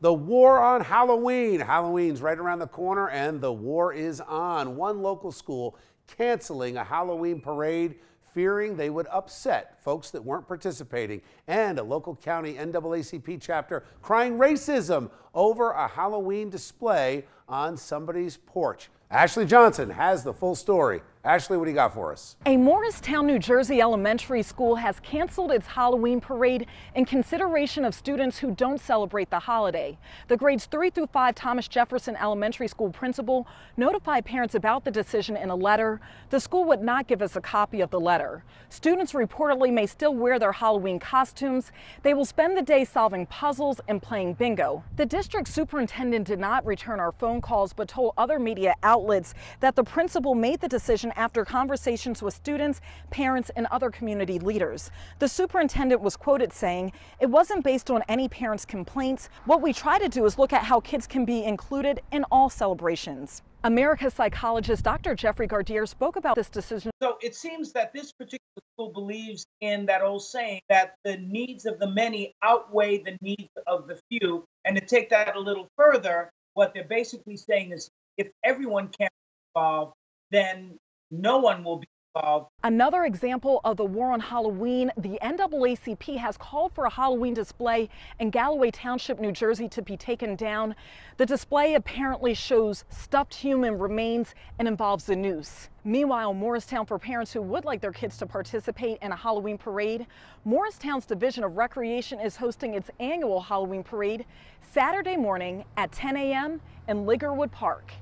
The war on Halloween. Halloween's right around the corner and the war is on. One local school canceling a Halloween parade, fearing they would upset folks that weren't participating, and a local county NAACP chapter crying racism over a Halloween display on somebody's porch. Ashley Johnson has the full story. Ashley, what do you got for us? A Morristown, New Jersey elementary school has canceled its Halloween parade in consideration of students who don't celebrate the holiday. The grades 3 through 5 Thomas Jefferson Elementary School principal notified parents about the decision in a letter. The school would not give us a copy of the letter. Students reportedly may still wear their Halloween costumes. They will spend the day solving puzzles and playing bingo. The district superintendent did not return our phone calls, but told other media outlets that the principal made the decision after conversations with students, parents, and other community leaders. The superintendent was quoted saying, "It wasn't based on any parents' complaints. What we try to do is look at how kids can be included in all celebrations." America's psychologist Dr. Jeffrey Gardier spoke about this decision. So it seems that this particular school believes in that old saying that the needs of the many outweigh the needs of the few. And to take that a little further, what they're basically saying is if everyone can't be involved, then no one will be involved. Another example of the war on Halloween, the NAACP has called for a Halloween display in Galloway Township, New Jersey to be taken down. The display apparently shows stuffed human remains and involves a noose. Meanwhile, Morristown, for parents who would like their kids to participate in a Halloween parade, Morristown's Division of Recreation is hosting its annual Halloween parade Saturday morning at 10 a.m. in Liggerwood Park.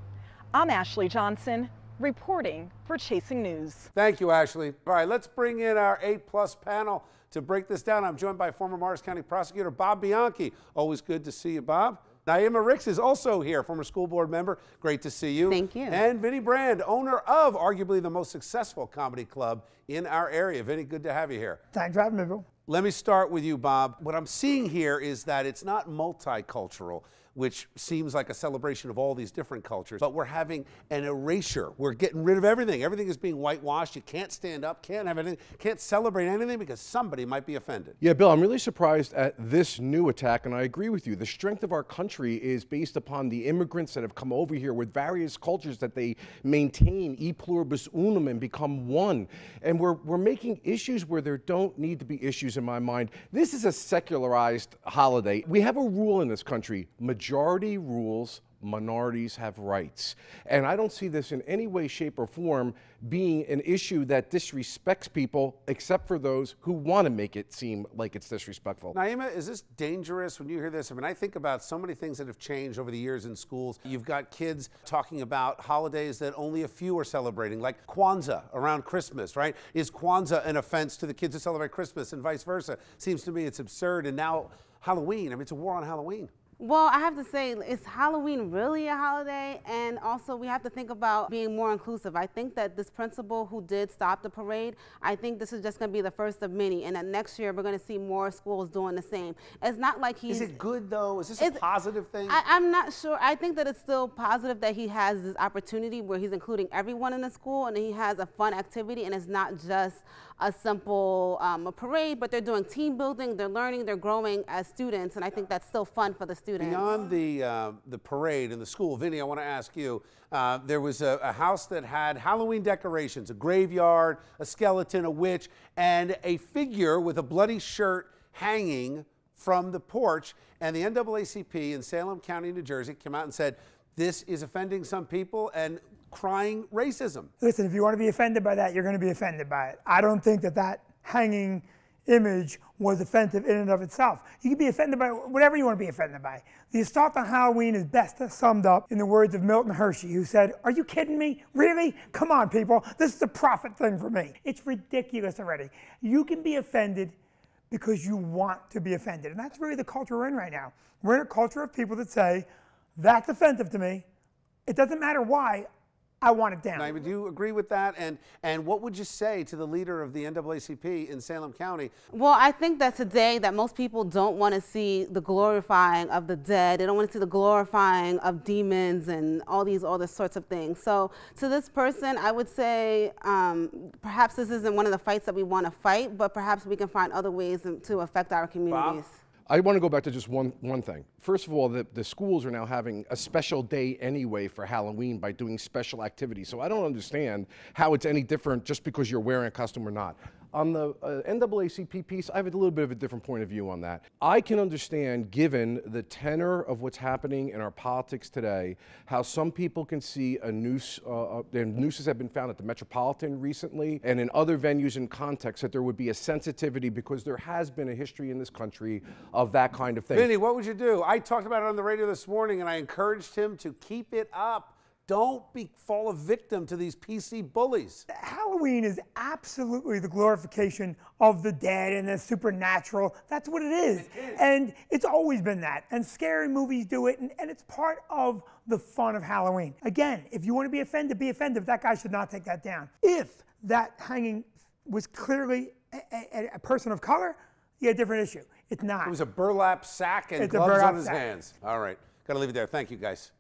I'm Ashley Johnson, reporting for Chasing News. Thank you, Ashley. All right, let's bring in our A+ panel to break this down. I'm joined by former Morris County Prosecutor Bob Bianchi. Always good to see you, Bob. Naima Ricks is also here, former school board member. Great to see you. Thank you. And Vinny Brand, owner of arguably the most successful comedy club in our area. Vinny, good to have you here. Thanks for having me, Bill. Let me start with you, Bob. What I'm seeing here is that it's not multicultural, which seems like a celebration of all these different cultures, but we're having an erasure. We're getting rid of everything. Everything is being whitewashed. You can't stand up, can't have anything, can't celebrate anything because somebody might be offended. Yeah, Bill, I'm really surprised at this new attack, and I agree with you. The strength of our country is based upon the immigrants that have come over here with various cultures that they maintain, e pluribus unum, and become one. And we're making issues where there don't need to be issues in my mind. This is a secularized holiday. We have a rule in this country: majority rules, minorities have rights. And I don't see this in any way, shape, or form being an issue that disrespects people, except for those who want to make it seem like it's disrespectful. Naima, is this dangerous when you hear this? I mean, I think about so many things that have changed over the years in schools. You've got kids talking about holidays that only a few are celebrating, like Kwanzaa around Christmas, right? Is Kwanzaa an offense to the kids who celebrate Christmas and vice versa? Seems to me it's absurd. And now Halloween, I mean, it's a war on Halloween. Well, I have to say, is Halloween really a holiday? And also, we have to think about being more inclusive. I think that this principal who did stop the parade, I think this is just going to be the first of many, and that next year we're going to see more schools doing the same. It's not like he's... Is it good, though? Is this a positive thing? I'm not sure. I think that it's still positive that he has this opportunity where he's including everyone in the school, and he has a fun activity, and it's not just a simple a parade, but they're doing team building, they're learning, they're growing as students, and I think that's still fun for the students. Beyond the parade in the school, Vinny, I want to ask you, there was a house that had Halloween decorations, a graveyard, a skeleton, a witch, and a figure with a bloody shirt hanging from the porch, and the NAACP in Salem County, New Jersey came out and said, this is offending some people and crying racism. Listen, if you want to be offended by that, you're going to be offended by it. I don't think that that hanging image was offensive in and of itself. You can be offended by whatever you want to be offended by. The assault on Halloween is best summed up in the words of Milton Hershey, who said, "Are you kidding me? Really? Come on, people. This is a profit thing for me." It's ridiculous already. You can be offended because you want to be offended. And that's really the culture we're in right now. We're in a culture of people that say, that's offensive to me. It doesn't matter why. I want it down. Naima, do you agree with that? And what would you say to the leader of the NAACP in Salem County? Well, I think that today that most people don't want to see the glorifying of the dead. They don't want to see the glorifying of demons and all these other sorts of things. So to this person, I would say perhaps this isn't one of the fights that we want to fight, but perhaps we can find other ways to affect our communities. Bob? I want to go back to just one thing. First of all, the schools are now having a special day anyway for Halloween by doing special activities. So I don't understand how it's any different just because you're wearing a costume or not. On the NAACP piece, I have a little bit of a different point of view on that. I can understand, given the tenor of what's happening in our politics today, how some people can see a noose, and nooses have been found at the Metropolitan recently and in other venues and contexts, that there would be a sensitivity because there has been a history in this country of that kind of thing. Vinny, what would you do? I talked about it on the radio this morning and I encouraged him to keep it up. Don't fall a victim to these PC bullies. Halloween is absolutely the glorification of the dead and the supernatural. That's what it is. And it's always been that. And scary movies do it, and it's part of the fun of Halloween. Again, if you want to be offended, but that guy should not take that down. If that hanging was clearly a person of color, you had a different issue. It's not. It was a burlap sack and gloves on his hands. All right. Got to leave it there. Thank you, guys.